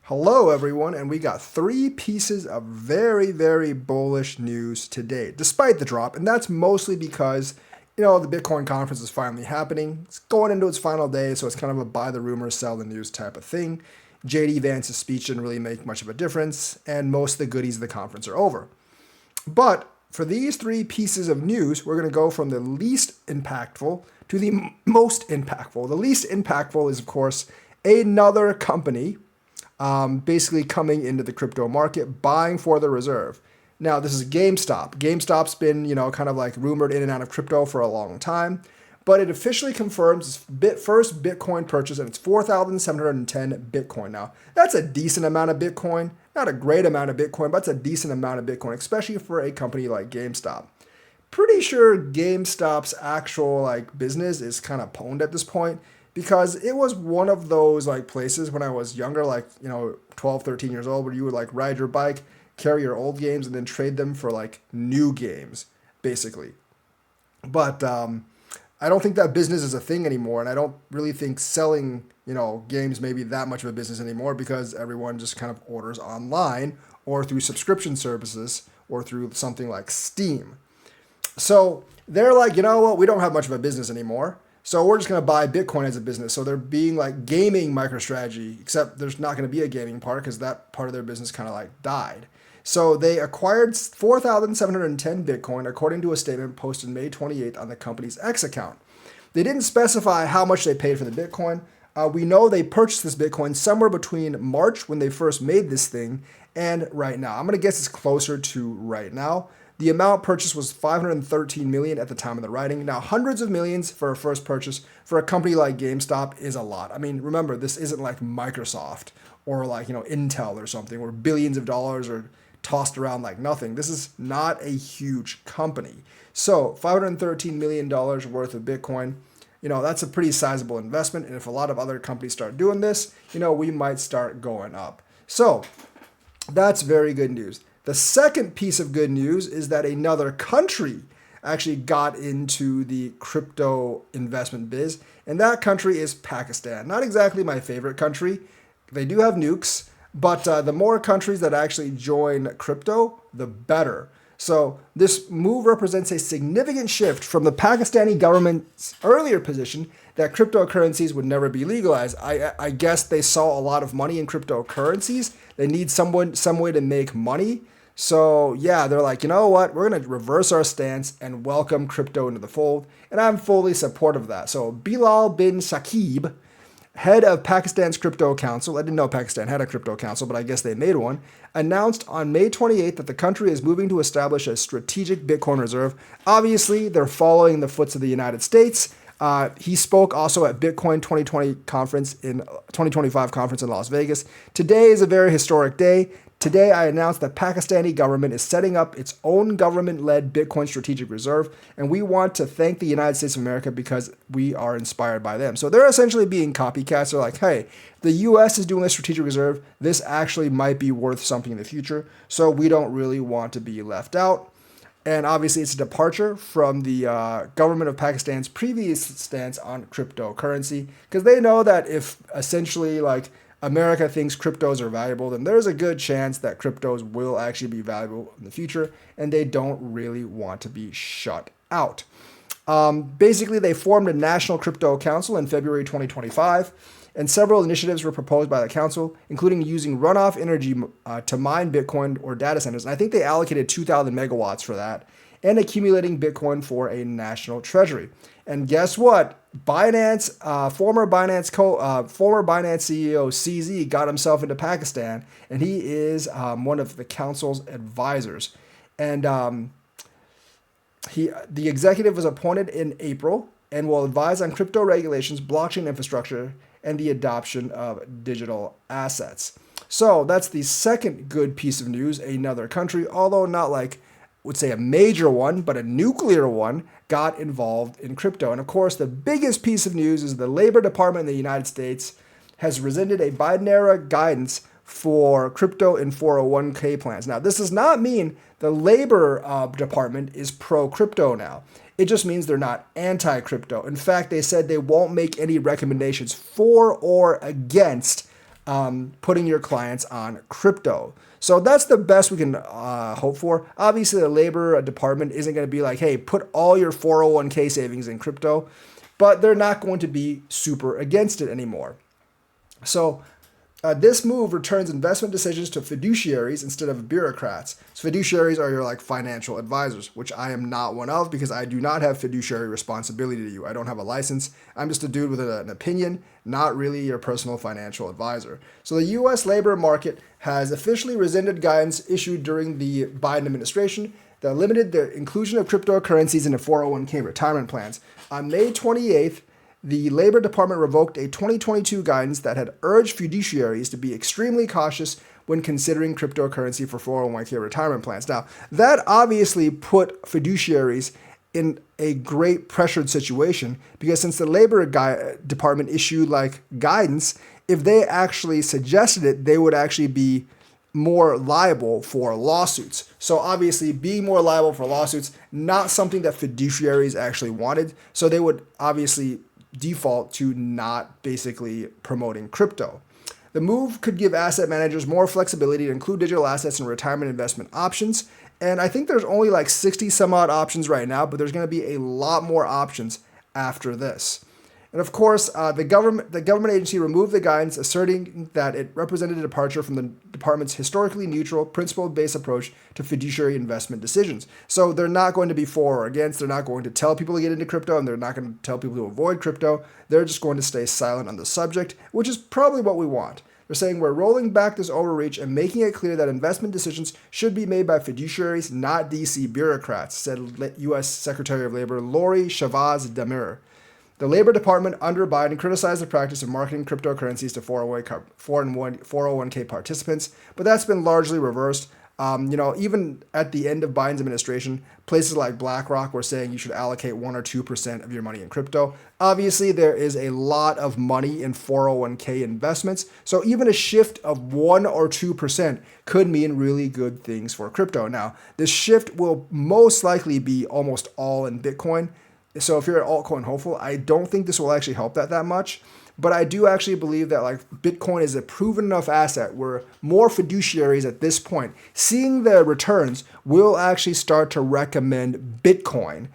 Hello, everyone, and we got three pieces of very, very bullish news today, despite the drop. And that's mostly because, the Bitcoin conference is finally happening. It's going into its final day, so it's kind of a buy the rumor, sell the news type of thing. JD Vance's speech didn't really make much of a difference, and most of the goodies of the conference are over. But for these three pieces of news, we're going to go from the least impactful to the most impactful. The least impactful is, of course, another company basically coming into the crypto market, buying for the reserve. Now, this is GameStop. GameStop's been, kind of like rumored in and out of crypto for a long time, but it officially confirms its first Bitcoin purchase, and it's 4,710 Bitcoin. Now, that's a decent amount of Bitcoin. Not a great amount of Bitcoin, but it's a decent amount of Bitcoin, especially for a company like GameStop. Pretty sure GameStop's actual business is kind of pwned at this point, because it was one of those places when I was younger, 12, 13 years old, where you would ride your bike, carry your old games, and then trade them for new games, basically. But I don't think that business is a thing anymore, and I don't really think selling, games may be that much of a business anymore, because everyone just kind of orders online or through subscription services or through something like Steam. So they're like, you know what, we don't have much of a business anymore. So we're just going to buy Bitcoin as a business. So they're being like gaming MicroStrategy, except there's not going to be a gaming part because that part of their business kind of died. So they acquired 4,710 Bitcoin, according to a statement posted May 28th on the company's X account. They didn't specify how much they paid for the Bitcoin. We know they purchased this Bitcoin somewhere between March, when they first made this thing, and right now. I'm going to guess it's closer to right now. The amount purchased was $513 million at the time of the writing. Now, hundreds of millions for a first purchase for a company like GameStop is a lot. I mean, remember, this isn't like Microsoft or Intel or something, where billions of dollars are tossed around like nothing. This is not a huge company. So $513 million worth of Bitcoin, that's a pretty sizable investment. And if a lot of other companies start doing this, we might start going up. So that's very good news. The second piece of good news is that another country actually got into the crypto investment biz, and that country is Pakistan. Not exactly my favorite country. They do have nukes, but the more countries that actually join crypto, the better. So this move represents a significant shift from the Pakistani government's earlier position that cryptocurrencies would never be legalized. I guess they saw a lot of money in cryptocurrencies. They need some way to make money. So yeah, they're like, you know what? We're going to reverse our stance and welcome crypto into the fold. And I'm fully supportive of that. So Bilal bin Shakib, head of Pakistan's crypto council — I didn't know Pakistan had a crypto council, but I guess they made one — announced on May 28th that the country is moving to establish a strategic Bitcoin reserve. Obviously, they're following the footsteps of the United States. He spoke also at Bitcoin 2025 conference in Las Vegas. Today is a very historic day. Today, I announced that Pakistani government is setting up its own government-led Bitcoin strategic reserve, and we want to thank the United States of America because we are inspired by them. So they're essentially being copycats. They're like, hey, the U.S. is doing a strategic reserve. This actually might be worth something in the future, so we don't really want to be left out. And obviously, it's a departure from the government of Pakistan's previous stance on cryptocurrency, because they know that if essentially America thinks cryptos are valuable, then there's a good chance that cryptos will actually be valuable in the future, and they don't really want to be shut out. Basically, they formed a National Crypto Council in February 2025, and several initiatives were proposed by the council, including using runoff energy to mine Bitcoin or data centers. And I think they allocated 2,000 megawatts for that, and accumulating Bitcoin for a national treasury. And guess what? Binance, former Binance CEO CZ got himself into Pakistan, and he is one of the council's advisors. And the executive was appointed in April and will advise on crypto regulations, blockchain infrastructure, and the adoption of digital assets. So that's the second good piece of news. Another country, although not would say a major one, but a nuclear one, got involved in crypto. And of course, the biggest piece of news is the Labor Department in the United States has rescinded a Biden-era guidance for crypto and 401k plans. Now, this does not mean the Labor Department is pro-crypto now. It just means they're not anti-crypto. In fact, they said they won't make any recommendations for or against putting your clients on crypto. So that's the best we can hope for. Obviously, the Labor Department isn't going to be like, hey, put all your 401k savings in crypto, but they're not going to be super against it anymore. So this move returns investment decisions to fiduciaries instead of bureaucrats. So fiduciaries are your like financial advisors, which I am not one of because I do not have fiduciary responsibility to you. I don't have a license. I'm just a dude with an opinion, not really your personal financial advisor. So the U.S. labor market has officially rescinded guidance issued during the Biden administration that limited the inclusion of cryptocurrencies into 401k retirement plans. On May 28th, the Labor Department revoked a 2022 guidance that had urged fiduciaries to be extremely cautious when considering cryptocurrency for 401k retirement plans. Now, that obviously put fiduciaries in a great pressured situation because since the Labor Department issued like guidance, if they actually suggested it, they would actually be more liable for lawsuits. So obviously being more liable for lawsuits, not something that fiduciaries actually wanted. So they would obviously default to not basically promoting crypto. The move could give asset managers more flexibility to include digital assets in retirement investment options. And I think there's only like 60 some odd options right now, but there's going to be a lot more options after this. And of course, the government agency removed the guidance, asserting that it represented a departure from the department's historically neutral, principle-based approach to fiduciary investment decisions. So they're not going to be for or against. They're not going to tell people to get into crypto, and they're not going to tell people to avoid crypto. They're just going to stay silent on the subject, which is probably what we want. They're saying we're rolling back this overreach and making it clear that investment decisions should be made by fiduciaries, not DC bureaucrats, said U.S. Secretary of Labor Lori Chavez Damir. The Labor Department under Biden criticized the practice of marketing cryptocurrencies to 401k participants, but that's been largely reversed. Even at the end of Biden's administration, places like BlackRock were saying you should allocate 1 or 2% of your money in crypto. Obviously, there is a lot of money in 401k investments, so even a shift of 1 or 2% could mean really good things for crypto. Now, this shift will most likely be almost all in Bitcoin. So if you're an altcoin hopeful, I don't think this will actually help that much. But I do actually believe that like Bitcoin is a proven enough asset where more fiduciaries at this point, seeing the returns, will actually start to recommend Bitcoin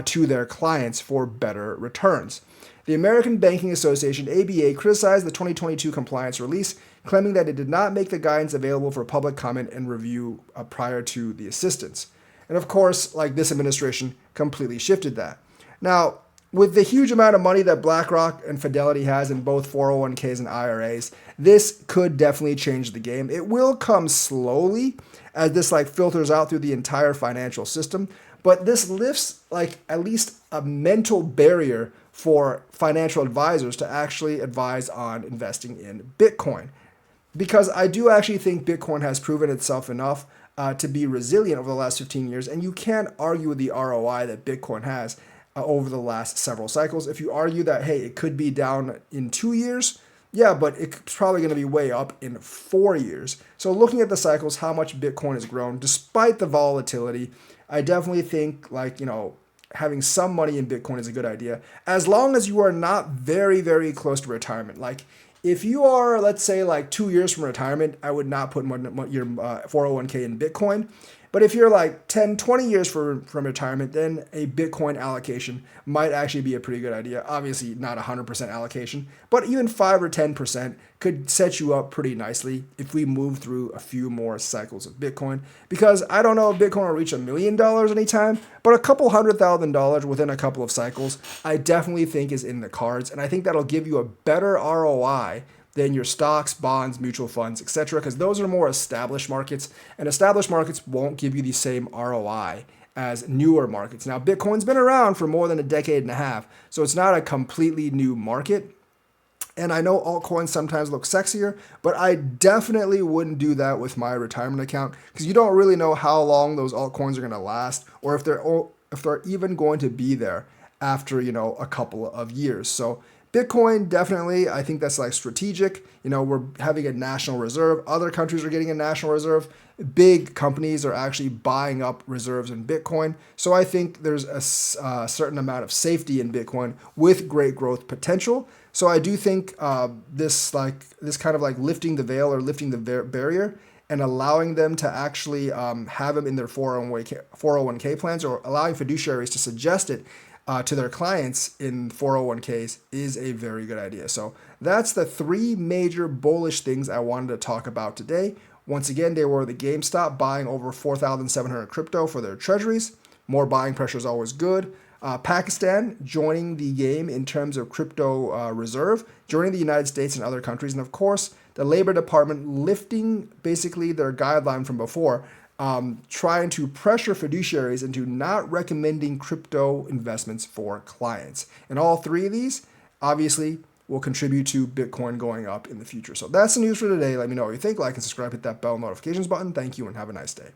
to their clients for better returns. The American Banking Association, ABA, criticized the 2022 compliance release, claiming that it did not make the guidance available for public comment and review prior to the assistance. And of course, like this administration completely shifted that. Now, with the huge amount of money that BlackRock and Fidelity has in both 401ks and IRAs, this could definitely change the game. It will come slowly as this like filters out through the entire financial system, but this lifts like at least a mental barrier for financial advisors to actually advise on investing in Bitcoin. Because I do actually think Bitcoin has proven itself enough to be resilient over the last 15 years, and you can't argue with the ROI that Bitcoin has over the last several cycles. If you argue that, hey, it could be down in 2 years, yeah, but it's probably going to be way up in 4 years. So looking at the cycles, how much Bitcoin has grown, despite the volatility, I definitely think having some money in Bitcoin is a good idea, as long as you are not very, very close to retirement. Like if you are, let's say, like 2 years from retirement, I would not put your 401k in Bitcoin. But if you're like 10, 20 years from retirement, then a Bitcoin allocation might actually be a pretty good idea. Obviously, not 100% allocation, but even 5 or 10% could set you up pretty nicely if we move through a few more cycles of Bitcoin. Because I don't know if Bitcoin will reach $1 million anytime, but a couple $100,000 within a couple of cycles, I definitely think is in the cards. And I think that'll give you a better ROI than your stocks, bonds, mutual funds, etc., because those are more established markets, and established markets won't give you the same ROI as newer markets. Now, Bitcoin's been around for more than a decade and a half, so it's not a completely new market. And I know altcoins sometimes look sexier, but I definitely wouldn't do that with my retirement account because you don't really know how long those altcoins are going to last, or if they're even going to be there after a couple of years. So Bitcoin, definitely, I think that's like strategic. We're having a national reserve. Other countries are getting a national reserve. Big companies are actually buying up reserves in Bitcoin. So I think there's a certain amount of safety in Bitcoin with great growth potential. So I do think this kind of like lifting the veil or lifting the barrier and allowing them to actually have them in their 401k plans, or allowing fiduciaries to suggest it to their clients in 401ks is a very good idea. So that's the three major bullish things I wanted to talk about today. Once again, they were the GameStop buying over 4,700 crypto for their treasuries. More buying pressure is always good. Pakistan joining the game in terms of crypto reserve, joining the United States and other countries. And of course, the Labor Department lifting basically their guideline from before, trying to pressure fiduciaries into not recommending crypto investments for clients. And all three of these, obviously, will contribute to Bitcoin going up in the future. So that's the news for today. Let me know what you think. Like and subscribe, hit that bell notifications button. Thank you and have a nice day.